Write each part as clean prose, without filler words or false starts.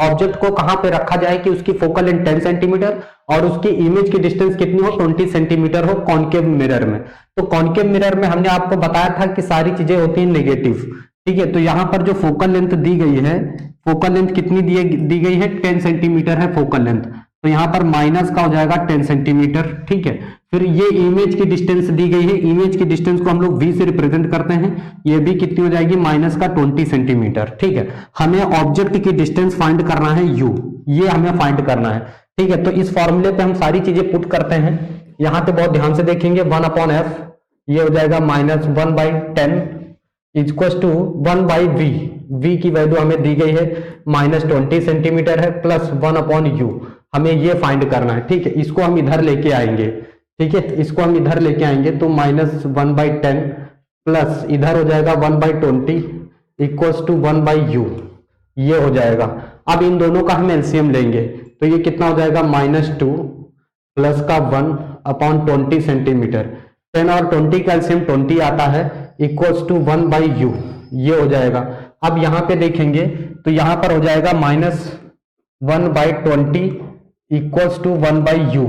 Object को कहां पे रखा जाए कि उसकी फोकल लेंथ 10 सेंटीमीटर और उसकी इमेज की डिस्टेंस कितनी हो 20 सेंटीमीटर हो कॉनकेव मिरर में। तो कॉनकेव मिरर में हमने आपको बताया था कि सारी चीजें होती हैं नेगेटिव, ठीक है। तो यहां पर जो फोकल लेंथ दी गई है, फोकल लेंथ कितनी दी गई है 10 सेंटीमीटर है फोकल लेंथ, तो यहां पर माइनस का हो जाएगा 10 सेंटीमीटर, ठीक है। फिर ये इमेज की डिस्टेंस दी गई है, इमेज की डिस्टेंस को हम लोग v से रिप्रेजेंट करते हैं, ये भी कितनी हो जाएगी माइनस का 20 सेंटीमीटर, ठीक है। हमें ऑब्जेक्ट की डिस्टेंस फाइंड करना है u, ये हमें फाइंड करना है, ठीक है। तो इस फॉर्मूले पे हम सारी चीजें पुट करते हैं, यहां पे बहुत ध्यान से देखेंगे 1/f, ये हो जाएगा -1/10 इक्वल टू 1/v, v की वैल्यू हमें दी गई है -20 सेंटीमीटर है, प्लस 1/u, हमें ये फाइंड करना है, ठीक है। इसको हम इधर लेके आएंगे, ठीक है, इसको हम इधर लेके आएंगे तो -1/10 प्लस इधर हो जाएगा 1/20 इक्वल टू 1/u, ये हो जाएगा। अब इन दोनों का हम एलसीएम लेंगे तो ये कितना हो जाएगा -2 प्लस का 1/20 सेंटीमीटर, 10 और 20 का एलसीएम 20 आता है इक्वल्स टू 1/u, ये हो जाएगा। अब यहां पे देखेंगे तो यहां पर हो जाएगा -1/20 इक्वल्स टू 1/u,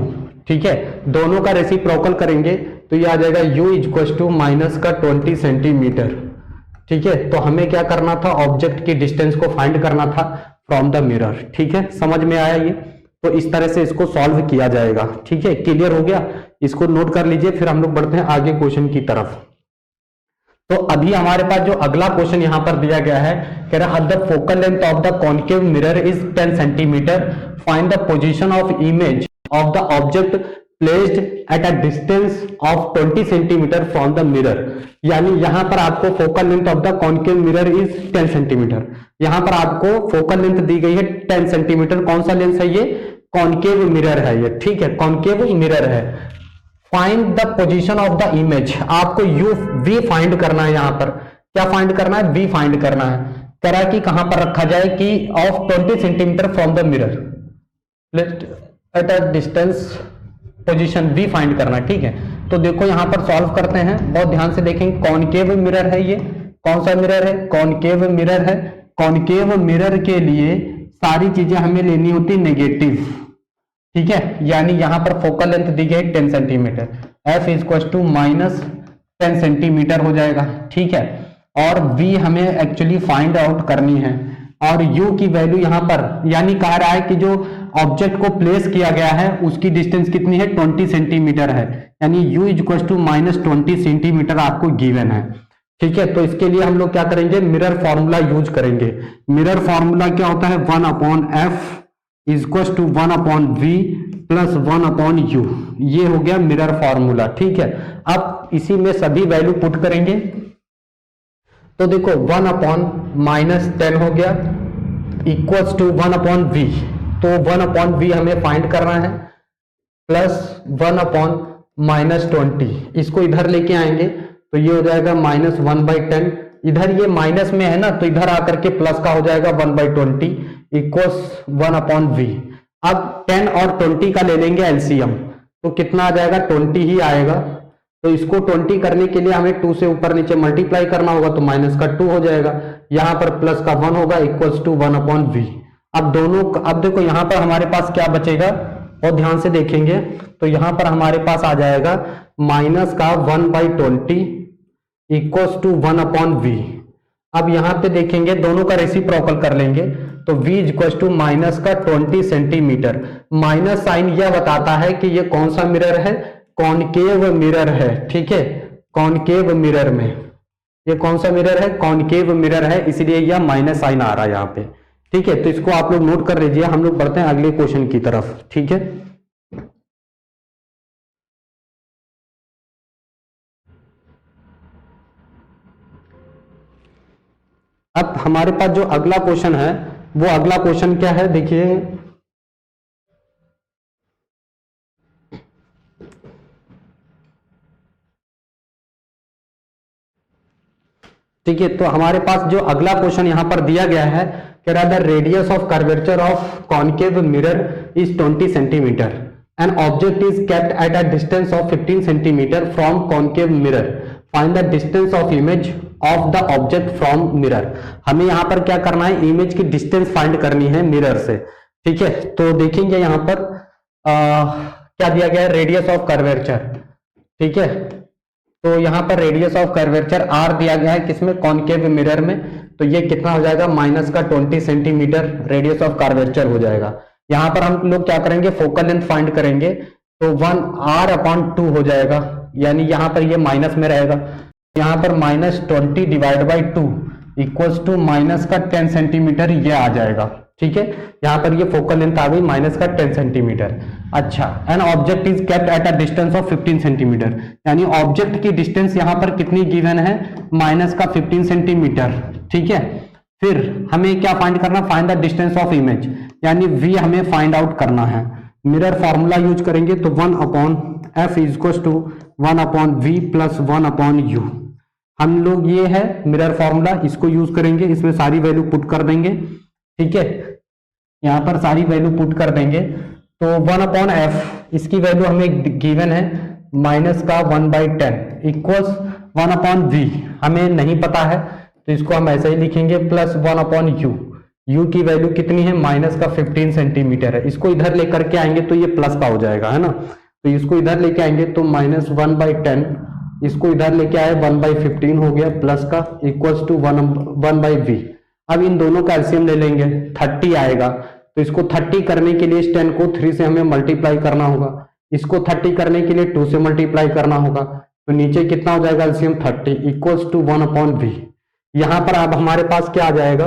ठीक है। दोनों का रेसिप्रोकल करेंगे तो ये आ जाएगा u इक्वल्स टू -20 सेंटीमीटर, ठीक है। तो हमें क्या करना था, ऑब्जेक्ट की डिस्टेंस को फाइंड करना था फ्रॉम द मिरर, ठीक है। समझ में आया ये? तो इस तरह से इसको सॉल्व किया जाएगा, ठीक है। क्लियर हो गया? इसको नोट कर लीजिए, फिर हम लोग बढ़ते हैं आगे क्वेश्चन की तरफ। तो अभी हमारे पास जो अगला क्वेश्चन यहां पर दिया गया है, कह रहा है the focal length of the concave mirror is 10 centimetre, find the position of image of the object placed at a distance of 20 centimetre from the mirror. यानी यहां पर आपको focal length of the concave mirror is 10 centimetre, यहां पर आपको focal length दी गई है 10 सेंटीमीटर। कौन सा लेंस है ये? कॉन्केव मिरर है ये, ठीक है, कॉन्केव मिरर है। Find the position of the image, आपको यू वी फाइंड करना है, यहां पर क्या फाइंड करना है? वी फाइंड करना है। कह रहा है कि कहां पर रखा जाए कि of 20 centimetre from the mirror at a distance, position we find करना है, ठीक है। तो देखो यहां पर सॉल्व करते हैं, बहुत ध्यान से देखेंगे। कॉनकेव मिरर है ये, कौन सा मिरर है? कॉनकेव मिरर है। कॉनकेव मिरर के लिए सारी चीजें हमें लेनी होती नेगेटिव, ठीक है। यानी यहां पर फोकल लेंथ दी गई 10 centimetre, f equal to -10 centimetre हो जाएगा, ठीक है। और v हमें एक्चुअली फाइंड आउट करनी है, और u की वैल्यू यहां पर, यानी कह रहा है कि जो ऑब्जेक्ट को प्लेस किया गया है उसकी डिस्टेंस कितनी है 20 सेंटीमीटर है, यानी u इक्वल टू -20 सेंटीमीटर आपको गिवन है, ठीक है। तो इसके लिए हम लोग क्या करेंगे? मिरर फॉर्मूला यूज करेंगे। मिरर फॉर्मूला क्या होता है? 1/f equal to 1/v plus 1/u, ये हो गया मिरर फॉर्मूला, ठीक है। अब इसी में सभी वैल्यू पुट करेंगे तो देखो 1/-10 हो गया इक्वल्स टू 1/v, तो 1/v हमें फाइंड करना है, प्लस 1/-20, इसको इधर लेके आएंगे तो ये हो जाएगा -1/10, इधर ये माइनस में है ना, तो इधर आकर के प्लस का हो जाएगा 1/20 इक्वल्स 1/v। अब 10 और 20 का ले लेंगे एलसीएम, तो कितना आ जाएगा? 20 ही आएगा। तो इसको 20 करने के लिए हमें 2 से ऊपर नीचे मल्टीप्लाई करना होगा, तो -2 हो जाएगा, यहां पर प्लस का 1 होगा इक्वल्स टू 1/v। अब दोनों, अब देखो यहां पर हमारे पास क्या बचेगा, और ध्यान से देखेंगे तो यहां पर हमारे पास आ जाएगा माइनस का 1/20 इक्वल्स टू 1/v। अब यहां पे देखेंगे दोनों का रेसिप्रोकल कर लेंगे तो v equals to -20 centimetre. Minus sign यह बताता है कि ये कौन सा मिरर है? कॉनकेव मिरर है, ठीक है। कॉनकेव मिरर में ये कौन सा मिरर है? कॉनकेव मिरर है, इसलिए यह माइनस साइन आ रहा है यहाँ पे, ठीक है। तो इसको आप लोग नोट कर लीजिए, हम लोग बढ़ते हैं अगले क्वेश्चन की तरफ, ठीक है। अब हमारे पास जो अगला क्वेश्चन है, वो अगला क्वेश्चन क्या है देखिए, ठीक है। तो हमारे पास जो अगला क्वेश्चन यहां पर दिया गया है, कह रहा है the radius of curvature of concave mirror is 20 centimetre, an object is kept at a distance of 15 centimetre from concave mirror, find the distance of image of the object from mirror. हमें यहां पर क्या करना है, image की distance find करनी है mirror से, ठीक है। तो देखेंगे यहां पर क्या दिया गया है, रेडियस ऑफ कर्वेचर, ठीक है। तो यहां पर रेडियस ऑफ कर्वेचर आर दिया गया है किसमें, कॉनकेव मिरर में। तो ये कितना हो जाएगा, माइनस का 20 सेंटीमीटर रेडियस ऑफ कर्वेचर हो जाएगा। यहां पर हम लोग क्या करेंगे, फोकल लेंथ फाइंड करेंगे, तो 1r/2 हो जाएगा, यानी यहां पर ये माइनस में रहेगा। यहां पर -20 divide by 2 equals to minus का 10 सेंटीमीटर ये आ जाएगा, ठीक है। यहां पर ये फोकल लेंथ आ गई माइनस का 10 सेंटीमीटर। अच्छा, an object is kept at a distance of 15 centimetre, यानी ऑब्जेक्ट की डिस्टेंस यहां पर कितनी गिवन है, माइनस का 15 सेंटीमीटर, ठीक है। फिर हमें क्या फाइंड करना, find the distance of image, यानी v हमें फाइंड आउट करना है। मिरर फॉर्मूला यूज करेंगे, तो 1/f is equal to 1/v plus 1/u। हम लोग ये है मिरर फॉर्मूला, इसको यूज करेंगे, इसमें सारी वैल्यू पुट कर देंगे, ठीक है। यहां पर सारी वैल्यू पुट कर देंगे, तो 1/f इसकी वैल्यू हमें गिवन है माइनस का 1/10 इक्वल्स 1/v हमें नहीं पता है, तो इसको हम ऐसे ही लिखेंगे, प्लस 1/u। u की वैल्यू कितनी है, माइनस का 15 सेंटीमीटर है। इसको इधर लेकर के आएंगे तो ये प्लस का हो जाएगा, है ना। तो इसको इधर लेके आएंगे तो माइनस 1/10, इसको इधर लेके आए 1/15 हो गया प्लस का, इक्वल्स टू 1/v। अब इन दोनों का एलसीएम ले लेंगे, 30 आएगा। तो इसको 30 करने के लिए इस 10 को 3 से हमें मल्टीप्लाई करना होगा, इसको 30 करने के लिए 2 से मल्टीप्लाई करना होगा। तो नीचे कितना हो जाएगा एलसीएम, 30 इक्वल्स टू 1/v। यहां पर अब हमारे पास क्या आ जाएगा,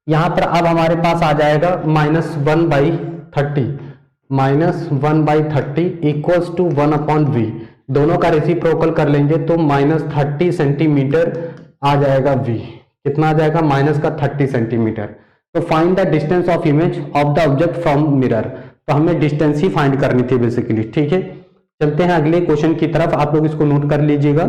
यहां पर अब हमारे पास आ जाएगा -1/30, -1/30 इक्वल्स टू 1/v। दोनों का रेसिप्रोकल कर लेंगे तो -30 सेंटीमीटर आ जाएगा v। कितना आ जाएगा, माइनस का 30 सेंटीमीटर। तो find the distance of image of the object from mirror. तो हमें डिस्टेंस ही फाइंड करनी थी बेसिकली, ठीक है। चलते हैं अगले क्वेश्चन की तरफ, आप लोग इसको नोट कर लीजिएगा।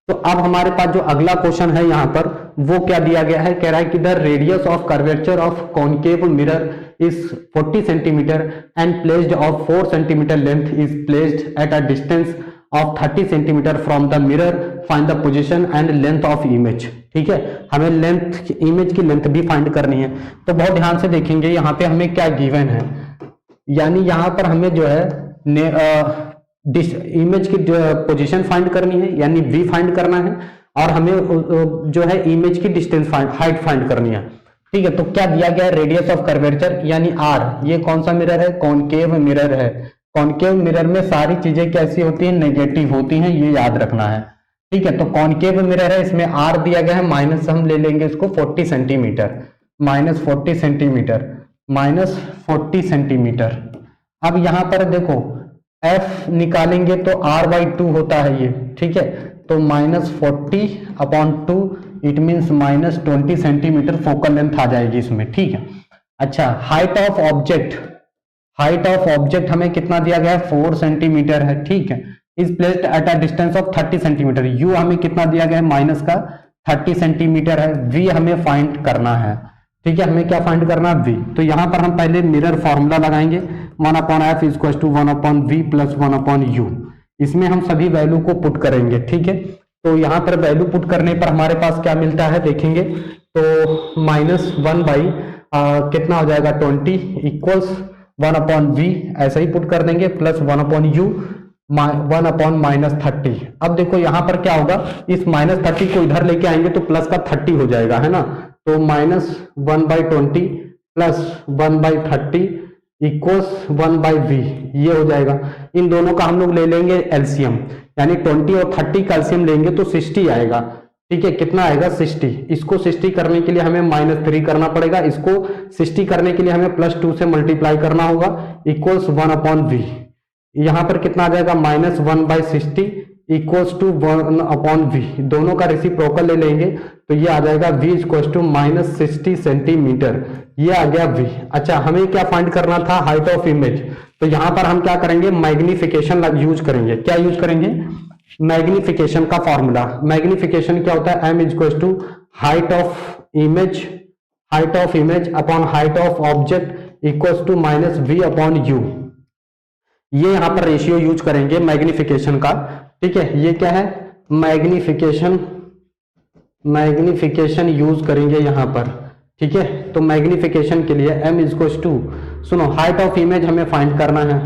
तो अब हमारे पास जो अगला क्वेश्चन है यहां पर वो क्या दिया गया है, कह रहा है कि the radius of curvature of concave mirror is 40 centimetre and placed of 4 centimetre length is placed at a distance of 30 centimetre from the mirror, find the position and length of image, ठीक है। हमें length, image की length भी find करनी है। तो बहुत ध्यान से देखेंगे यहाँ पे हमें क्या गिवन है, यानी यहाँ पर हमें जो है इमेज की पोजीशन फाइंड करनी है, यानी v फाइंड करना है, और हमें जो है इमेज की डिस्टेंस हाइट फाइंड करनी है, ठीक है। तो क्या दिया गया है, रेडियस ऑफ कर्वेचर यानी r। ये कौन सा मिरर है, कॉनकेव मिरर है। कॉनकेव मिरर में सारी चीजें कैसी होती हैं, नेगेटिव होती हैं, ये याद रखना है, ठीक है। तो कॉनकेव मिरर है, इसमें r दिया गया है, माइनस हम ले लेंगे इसको 40 सेंटीमीटर, -40 सेंटीमीटर, -40 सेंटीमीटर। अब यहां पर देखो f निकालेंगे तो r/2 होता है ये, ठीक है। तो -40/2 it means -20 centimetre focal length आ जाएगी इसमें, ठीक है। अच्छा, height of object, height of object हमें कितना दिया गया है, 4 सेंटीमीटर है, ठीक है। Is placed at a distance of 30 centimetre. u हमें कितना दिया गया है, माइनस का 30 सेंटीमीटर है। v हमें फाइंड करना है, ठीक है। हमें क्या फाइंड करना है, v। तो यहां पर हम पहले मिरर फॉर्मूला लगाएंगे, 1/f is equal to 1/v plus 1/u। इसमें हम सभी वैल्यू को पुट करेंगे, ठीक है। तो यहां पर वैल्यू पुट करने पर हमारे पास क्या मिलता है देखेंगे, तो -1 कितना हो जाएगा 20 इक्वल्स 1/v, ऐसा ही पुट कर देंगे, प्लस 1/u 1/-30। अब देखो यहां पर क्या होगा, इस -30 को इधर लेके आएंगे तो प्लस का 30 हो जाएगा, है ना। तो -1/20 प्लस 1/30 इक्वल्स 1/v, ये हो जाएगा। इन दोनों का हम लोग ले लेंगे एलसीएम, यानी 20 और 30 का एलसीएम लेंगे तो 60 आएगा, ठीक है। कितना आएगा, 60। इसको 60 करने के लिए हमें -3 करना पड़ेगा, इसको 60 करने के लिए हमें +2 से मल्टीप्लाई करना होगा, इक्वल्स 1/v। यहां पर कितना आ जाएगा, -1/60 इक्वल्स टू 1/v। दोनों का रेसिप्रोकल ले लेंगे तो ये आ जाएगा v इक्वल्स टू -60 सेंटीमीटर, ये आ गया v। अच्छा, हमें क्या फाइंड करना था, हाइट ऑफ इमेज। तो यहां पर हम क्या करेंगे, मैग्निफिकेशन यूज करेंगे। क्या यूज करेंगे, मैग्निफिकेशन का फॉर्मूला। मैग्निफिकेशन क्या होता है, m equals to height of image, height of image upon height of object equals to -v/u। ये यहां पर रेशियो यूज करेंगे मैग्निफिकेशन का, ठीक है। ये क्या है, मैग्निफिकेशन यूज करेंगे यहां पर, ठीक है। तो मैग्निफिकेशन के लिए m इक्वल्स टू, सुनो, हाइट ऑफ इमेज हमें फाइंड करना है,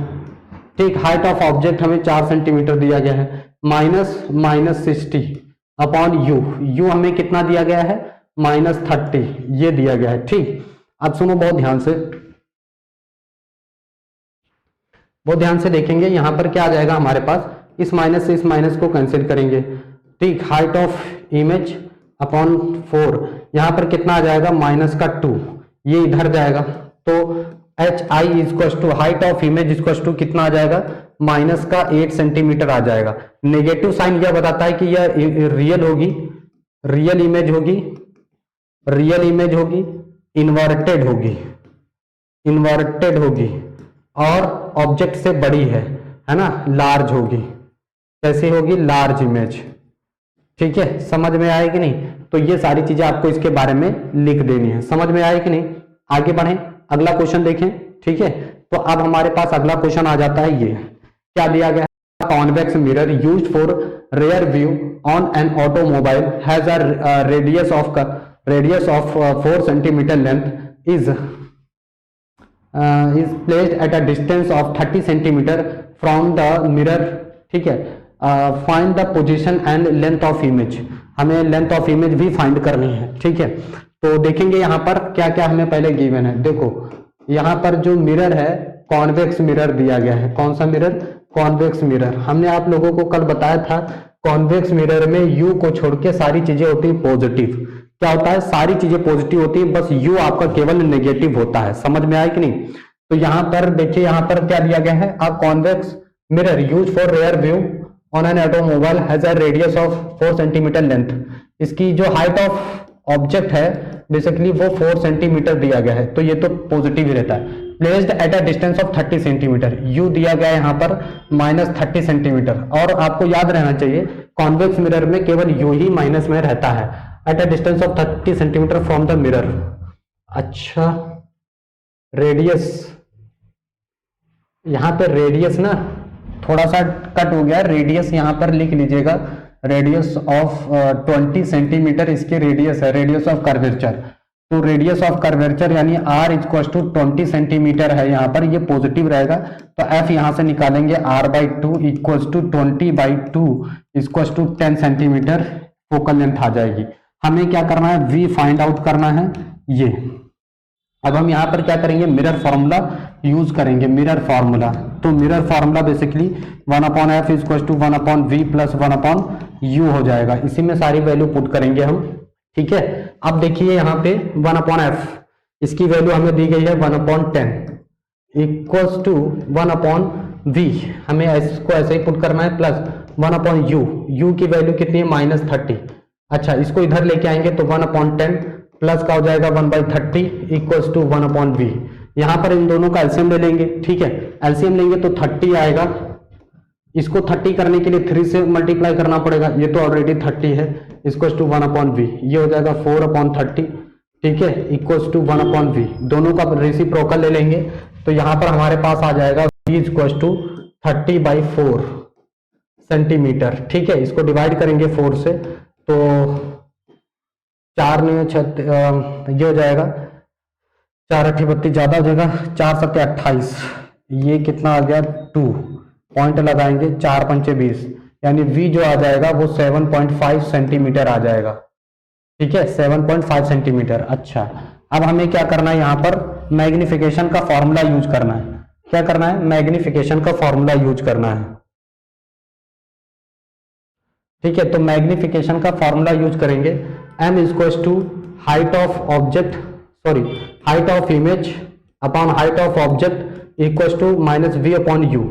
ठीक। हाइट ऑफ ऑब्जेक्ट हमें 4 सेंटीमीटर दिया गया है, माइनस 60 अपॉन यू हमें कितना दिया गया है, -30 ये दिया गया है, ठीक। अब सुनो बहुत ध्यान से देखेंगे, यहां पर क्या आ जाएगा हमारे पास, इस माइनस से इस माइनस को कैंसिल करेंगे, ठीक। हाइट ऑफ इमेज अपॉन 4, यहां पर कितना आ जाएगा, -2, ये इधर जाएगा, तो H I is to height of image is to कितना आ जाएगा, -8 सेंटीमीटर आ जाएगा। नेगेटिव साइन यह बताता है कि यह रियल होगी, रियल इमेज होगी, इन्वर्टेड होगी और ऑब्जेक्ट से बड़ी है ना, लार्ज होगी। कैसी होगी, लार्ज इमेज, ठीक है। समझ में आए कि नहीं? तो ये सारी चीजें आपको इसके बारे में लिख देनी है, समझ में आए कि नहीं? आगे बढ़ें, अगला क्वेश्चन देखें, ठीक है। तो अब हमारे पास अगला क्वेश्चन आ जाता है, ये क्या दिया गया है, convex mirror used for rear view on an automobile has a radius of 4 centimetre length is placed at a distance of 30 centimetre from the mirror, ठीक है। Find the position and length of image, हमें length of image भी find करनी है, ठीक है। तो देखेंगे यहाँ पर क्या क्या हमें पहले गिवन है। देखो यहाँ पर जो मिरर है, कॉन्वेक्स मिरर दिया गया है। कौन सा मिरर, कॉन्वेक्स मिरर। हमने आप लोगों को कल बताया था, कॉन्वेक्स मिरर में यू को छोड़ के सारी चीजें होती है पॉजिटिव। क्या होता है, सारी चीजें पॉजिटिव होती है, बस यू आपका केवल नेगेटिव होता है। समझ में आया कि नहीं? तो यहाँ पर देखिए, यहाँ पर क्या दिया गया है, अ convex mirror use for rear view on an automobile has a radius of 4 centimetre length. इसकी जो हाइट ऑफ ऑब्जेक्ट है बेसिकली वो 4 सेंटीमीटर दिया गया है, तो ये तो पॉजिटिव ही रहता है। Placed at a distance of 30 centimetre, you दिया गया है यहाँ पर -30 सेंटीमीटर। और आपको याद रहना चाहिए कॉन्वेक्स मिरर में केवल यू ही माइनस में रहता है, eight a distance of 30 centimetre from the mirror. अच्छा, रेडियस, यहाँ पे रेडियस ना थोड़ा सा कट हो गया, रेडियस यहाँ पर लिख लीजिएगा, रेडियस ऑफ 20 सेंटीमीटर इसकी रेडियस है, रेडियस ऑफ कर्वेचर। तो रेडियस ऑफ कर्वेचर यानी r इक्वल टू 20 सेंटीमीटर है, यहाँ पर ये पॉजिटिव रहेगा, तो f यहाँ से निकालेंगे, r/2 equal to 20/2 equal to 10 centimetre focal length आ जाएगी। हमें क्या करना है, v फाइंड आउट करना है ये। अब हम यहाँ पर क्या करेंगे, मिरर फॉर्मूला यूज करेंगे, मिरर फॉर्मूला। तो mirror formula basically 1/f equal to 1/v plus 1/u हो जाएगा। इसी में सारी वैल्यू पुट करेंगे हम, ठीक है। अब देखिए यहाँ पे 1/f, इसकी वैल्यू हमें दी गई है 1/10 इक्वल्स टू 1/v, हमें इसको ऐसे ही पुट करना है, प्लस 1/u, u की वैल्यू कितनी है, -30। अच्छा, इसको इधर लेके आएंगे तो 1/10 प्लस का हो जाएगा 1/30 इक्वल्स टू 1/v। यहां पर इन दोनों का एलसीएम ले लेंगे, ठीक है। एलसीएम लेंगे तो 30 आएगा, इसको 30 करने के लिए 3 से मल्टीप्लाई करना पड़ेगा, ये तो ऑलरेडी 30 है, इक्वल्स टू 1/v, ये हो जाएगा 4/30, ठीक है, इक्वल्स टू 1/v। दोनों का रेसिप्रोकल ले लेंगे तो यहां पर हमारे पास आ जाएगा v इक्वल्स टू 30/4 सेंटीमीटर, ठीक है। इसको डिवाइड करेंगे 4 से तो 4 9 6 ये हो जाएगा, 4 8 32 ज्यादा हो जाएगा, 4 7 28, ये कितना आ गया 2, पॉइंट लगाएंगे, 4 5 20, यानी v जो आ जाएगा वो 7.5 सेंटीमीटर आ जाएगा, ठीक है, 7.5 सेंटीमीटर। अच्छा, अब हमें क्या करना है, यहाँ पर मैग्निफिकेशन का फॉर्मूला यूज करना है। क्या करना है, मैग्निफिकेशन का फॉर्मूला यूज करना है, ठीक है। तो मैग्निफिकेशन का फॉर्मूला यूज करेंगे, m equals to height of object, sorry height of image upon height of object equals to -v/u,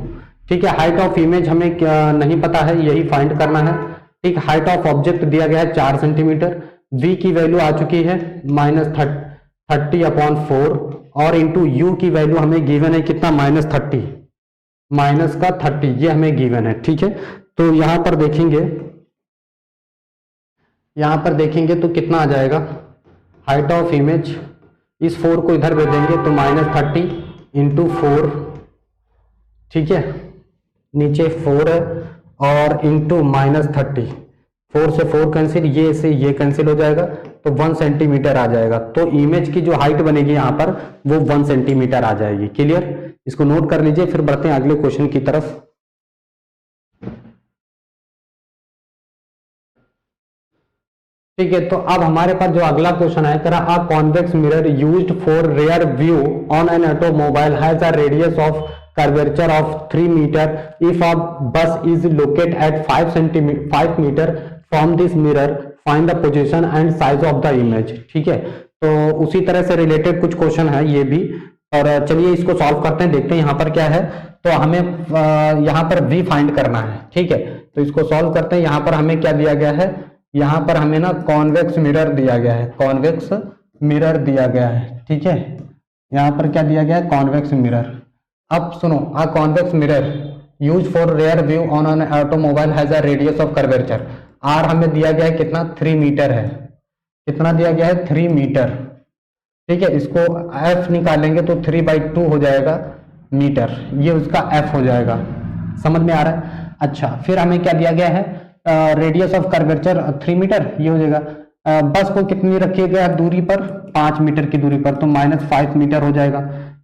ठीक है। हाइट ऑफ इमेज हमें क्या नहीं पता है, यही फाइंड करना है, ठीक। हाइट ऑफ ऑब्जेक्ट दिया गया है 4 सेंटीमीटर, v की वैल्यू आ चुकी है -30/4 और इंटू u की वैल्यू हमें गिवन है कितना, -30, ये हमें गिवन है, ठीक है। तो यहां पर देखेंगे तो कितना आ जाएगा, हाइट ऑफ इमेज, इस 4 को इधर दे देंगे तो -30 इंटू 4, ठीक है, नीचे 4 है और इंटू -30, 4 से 4 कैंसिल, ये से ये कैंसिल हो जाएगा, तो 1 सेंटीमीटर आ जाएगा। तो इमेज की जो हाइट बनेगी यहाँ पर वो 1 सेंटीमीटर आ जाएगी। क्लियर, इसको नोट कर लीजिए, फिर बढ़ते हैं अगले क्वेश्चन की तरफ। ठीक है, तो अब हमारे पास जो अगला क्वेश्चन है, कह रहा a convex mirror used for rear view on an automobile has a radius of curvature of 3 metre if a bus is located at 5 metre from this mirror, find the position and size of the image. ठीक है, तो उसी तरह से related कुछ question है ये भी, और चलिए इसको सॉल्व करते हैं, देखते हैं यहाँ पर क्या है। तो हमें यहाँ पर v फाइंड करना है। ठीक है, तो इसको सॉल्व करते हैं। यहाँ पर हमें क्या दिया गया है, यहाँ पर हमें ना कॉन्वेक्स मिरर दिया गया है, कॉन्वेक्स मिरर दिया गया है। ठीक है, यहाँ पर क्या दिया गया है, कॉन्वेक्स मिरर। अब सुनो, a convex mirror use for rear view on an automobile has a radius of curvature, R हमें दिया गया है कितना, 3 मीटर है। कितना दिया गया है, 3 मीटर। ठीक है, इसको f निकालेंगे तो 3/2 हो जाएगा मीटर, ये उसका f हो जाएगा। समझ में आ रहा है? अच्छा, फिर हमें क्या दिया गया है, रेडियस ऑफ कर्वेचर 3 मीटर, ये हो जाएगा। बस को कितनी रखी गया दूरी पर, 5 मीटर की दूरी पर, तो -5 मीटर हो जाएगा।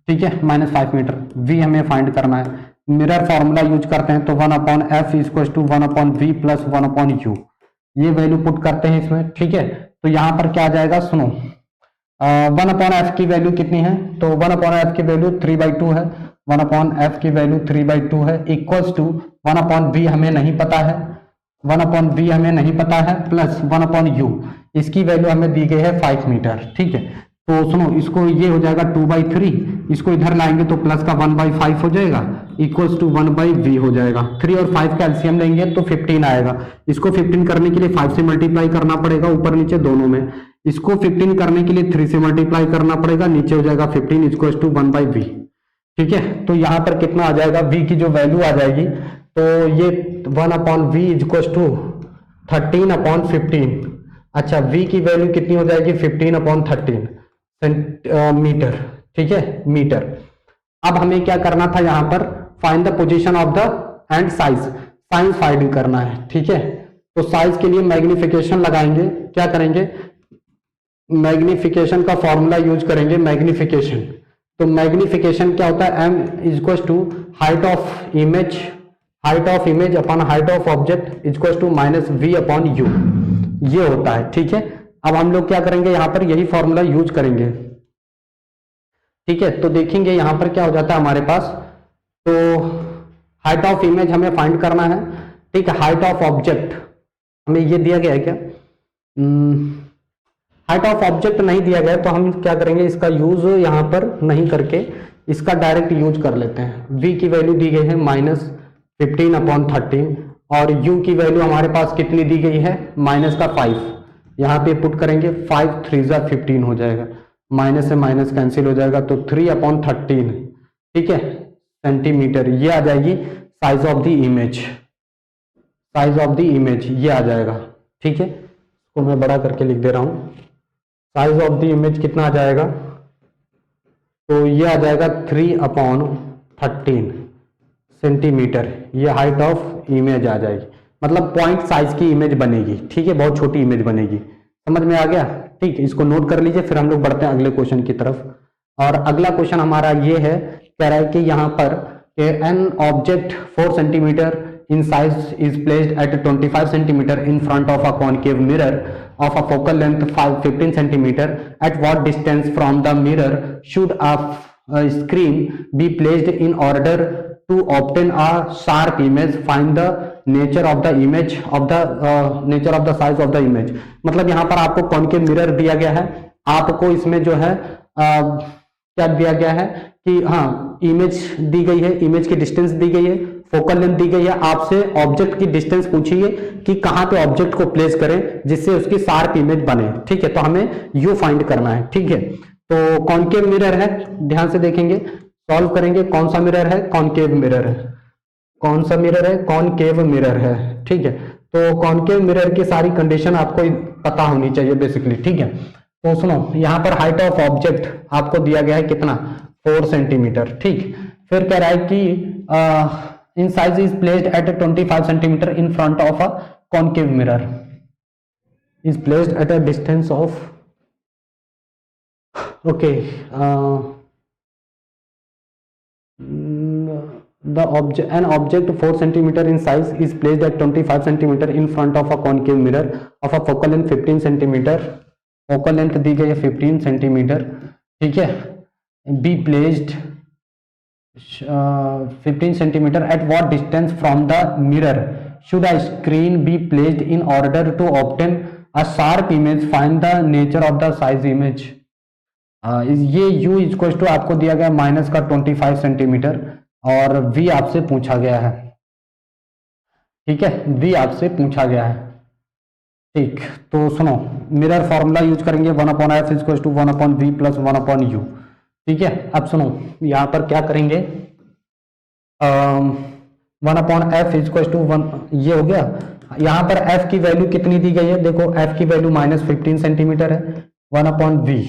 ठीक है, -5 मीटर। v हमें फाइंड करना है, मिरर फॉर्मूला यूज करते हैं, तो 1/f = 1/v + 1/u, ये वैल्यू पुट करते हैं इसमें। ठीक है, तो यहाँ पर क्या आ जाएगा, सुनो, 1/f की वैल्यू कितनी है, तो 1/f की वैल्यू 3/2 है, 1/f की वैल्यू 3/2 है, इक्वल्स टू 1/v हमें नहीं पता है, 1/v हमें नहीं पता है, प्लस 1/u, इसकी वैल्यू हमें दी गई है 5 मीटर। ठीक है, तो सुनो, इसको ये हो जाएगा 2/3, इसको इधर लाएंगे तो प्लस का 1/5 हो जाएगा, इक्वल्स टू 1/v हो जाएगा। 3 और 5 का एलसीएम लेंगे तो 15 आएगा। इसको 15 करने के लिए 5 से मल्टीप्लाई करना पड़ेगा, ऊपर नीचे दोनों में। इसको 15 करने के लिए 3 से मल्टीप्लाई करना पड़ेगा, नीचे हो जाएगा 15 इक्वल्स टू 1/v। ठीक है, तो यहाँ पर कितना आ जाएगा, v की जो वैल्यू आ जाएगी, तो ये 1/v इक्वल्स टू 13/15। अच्छा, v की वैल्यू कितनी हो जाएगी, 15/13 मीटर। ठीक है, मीटर। अब हमें क्या करना था, यहाँ पर find the position of the end size, size find करना है। ठीक है, तो साइज के लिए मैग्निफिकेशन लगाएंगे, क्या करेंगे, मैग्निफिकेशन का फॉर्मूला यूज करेंगे, मैग्निफिकेशन। तो मैग्निफिकेशन क्या होता है, m equals to height of image, height of image upon height of object equals to -v/u, ये होता है। ठीक है, अब हम लोग क्या करेंगे, यहाँ पर यही फॉर्मूला यूज करेंगे। ठीक है, तो देखेंगे यहाँ पर क्या हो जाता है हमारे पास, तो हाइट ऑफ इमेज हमें फाइंड करना है। ठीक है, हाइट ऑफ ऑब्जेक्ट हमें ये दिया गया है क्या, हाइट ऑफ ऑब्जेक्ट नहीं दिया गया, तो हम क्या करेंगे, इसका यूज यहाँ पर नहीं करके इसका डायरेक्ट यूज कर लेते हैं। v की वैल्यू दी गई है -15/13, और u की वैल्यू हमारे पास कितनी दी गई है, -5, यहाँ पे पुट करेंगे, 5 3 15 हो जाएगा, माइनस से माइनस कैंसिल हो जाएगा, तो 3/13। ठीक है, सेंटीमीटर, ये आ जाएगी size of the image, size of the image ये आ जाएगा। ठीक है, इसको मैं बड़ा करके लिख दे रहा हूं, साइज ऑफ द इमेज कितना आ जाएगा, तो ये आ जाएगा 3/13 सेंटीमीटर, ये हाइट ऑफ इमेज आ जाएगी, मतलब पॉइंट साइज की इमेज बनेगी। ठीक है, बहुत छोटी इमेज बनेगी। समझ में आ गया? ठीक है, इसको नोट कर लीजिए, फिर हम लोग बढ़ते हैं अगले क्वेश्चन की तरफ। और अगला क्वेश्चन हमारा ये है, कह रहा है कि यहाँ पर an object 4 centimetre in size is placed at 25 centimeter in front of a concave mirror of a focal length 15 centimeter. At what distance from the mirror should a screen be placed in order to obtain a sharp image? Find the nature of the image of the nature of the size of the image. मतलब यहाँ पर आपको concave mirror दिया गया है, आपको इसमें जो है क्या दिया गया है कि हाँ इमेज दी गई है, इमेज की डिस्टेंस दी गई है, फोकल लेंथ दी गई है, आपसे ऑब्जेक्ट की डिस्टेंस पूछिए कि कहां पे ऑब्जेक्ट को प्लेस करें जिससे उसकी शार्प इमेज बने। ठीक है, तो हमें यू फाइंड करना है। ठीक है, तो कॉनकेव मिरर है, ध्यान से देखेंगे, सॉल्व करेंगे। कौन सा मिरर है, कॉनकेव मिरर है। कौन सा मिरर है, कॉनकेव मिरर है। ठीक है, तो कॉनकेव मिरर की सारी कंडीशन आपको पता होनी चाहिए बेसिकली। ठीक है, तो सुनो, यहाँ पर हाइट ऑफ ऑब्जेक्ट आपको दिया गया है कितना, 4 सेंटीमीटर। ठीक, फिर कह रहा है कि in size is placed at 25 centimetre in front of a concave mirror. is placed at a distance of, okay, an object 4 centimeter in size is placed at 25 centimeter in front of a concave mirror of a focal length 15 centimeter, focal length दी गई है 15 centimetre, ठीक है, be placed 15 centimeter at what distance from the mirror should a screen be placed in order to obtain a sharp image, find the nature of the size image. ये u equal to आपको दिया गया minus का 25 centimetre और v आपसे पूछा गया है, ठीक है, v आपसे पूछा गया है, ठीक। तो सुनो, मिरर फॉर्मूला यूज करेंगे 1/f equal to 1/v plus 1/u, ठीक है। अब सुनो, यहां पर क्या करेंगे, 1/f इक्वल टू 1, ये हो गया। यहां पर f की वैल्यू कितनी दी गई है, देखो f की वैल्यू -15 सेंटीमीटर है, 1/v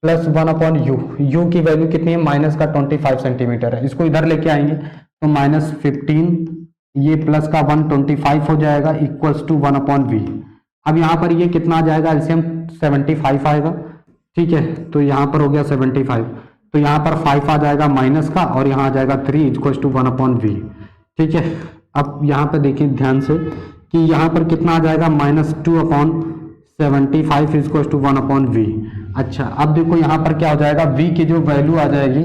प्लस 1/u, u की वैल्यू कितनी है, माइनस का 25 सेंटीमीटर है, इसको इधर लेके आएंगे तो -15 ये प्लस का 125 हो जाएगा इक्वल्स टू 1/v। अब यहाँ पर ये कितना आ जाएगा, एलसीएम 75 आएगा, ठीक है, तो यहाँ पर हो गया 75, तो यहाँ पर 5 आ जाएगा माइनस का और यहाँ आ जाएगा 3 इक्वल्स टू 1/v, ठीक है। अब यहाँ पर देखिए ध्यान से कि यहाँ पर कितना आ जाएगा, -2/75 इक्वल्स टू 1/v। अच्छा, अब देखो यहाँ पर क्या हो जाएगा, v की जो वैल्यू आ जाएगी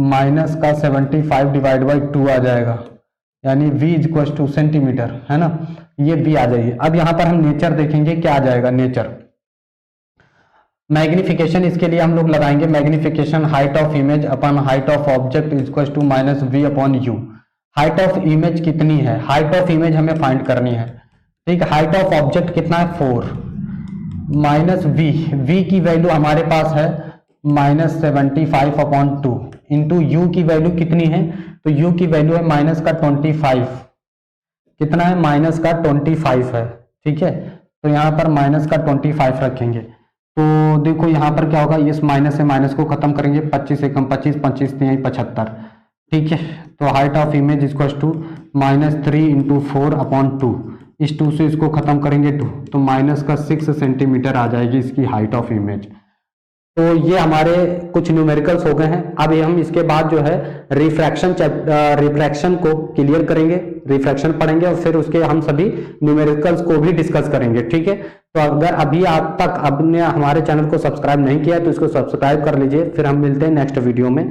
माइनस का 75 डिवाइड बाई 2 आ जाएगा, यानी v इक्वल टू सेंटीमीटर, है ना, ये v आ जाएगी। अब यहाँ पर हम नेचर देखेंगे, क्या आ जाएगा नेचर, मैग्निफिकेशन, इसके लिए हम लोग लगाएंगे magnification height of image upon height of object equal to -v/u। Height of image कितनी है, हाइट ऑफ इमेज हमें फाइंड करनी है, ठीक। हाइट ऑफ ऑब्जेक्ट कितना है 4 -v की वैल्यू हमारे पास है -75/2 इंटू यू की वैल्यू कितनी है, तो u की वैल्यू है माइनस का 25, कितना है, माइनस का 25 है, ठीक है। तो यहाँ पर माइनस का 25 रखेंगे, तो देखो यहाँ पर क्या होगा, इस माइनस से माइनस को खत्म करेंगे, 25 से कम 25, 25 75, ठीक है। तो height of image equal to -3 into 4/2, इस 2 से इसको खत्म करेंगे 2, तो माइनस का 6 सेंटीमीटर आ जाएगी इसकी हाइट ऑफ इमेज। तो ये हमारे कुछ न्यूमेरिकल्स हो गए हैं। अब हम इसके बाद जो है रिफ्रैक्शन को क्लियर करेंगे, रिफ्रैक्शन पढ़ेंगे और फिर उसके हम सभी न्यूमेरिकल्स को भी डिस्कस करेंगे, ठीक है। तो अगर अभी आप तक आपने हमारे चैनल को सब्सक्राइब नहीं किया तो इसको सब्सक्राइब कर लीजिए, फिर हम मिलते हैं नेक्स्ट वीडियो में।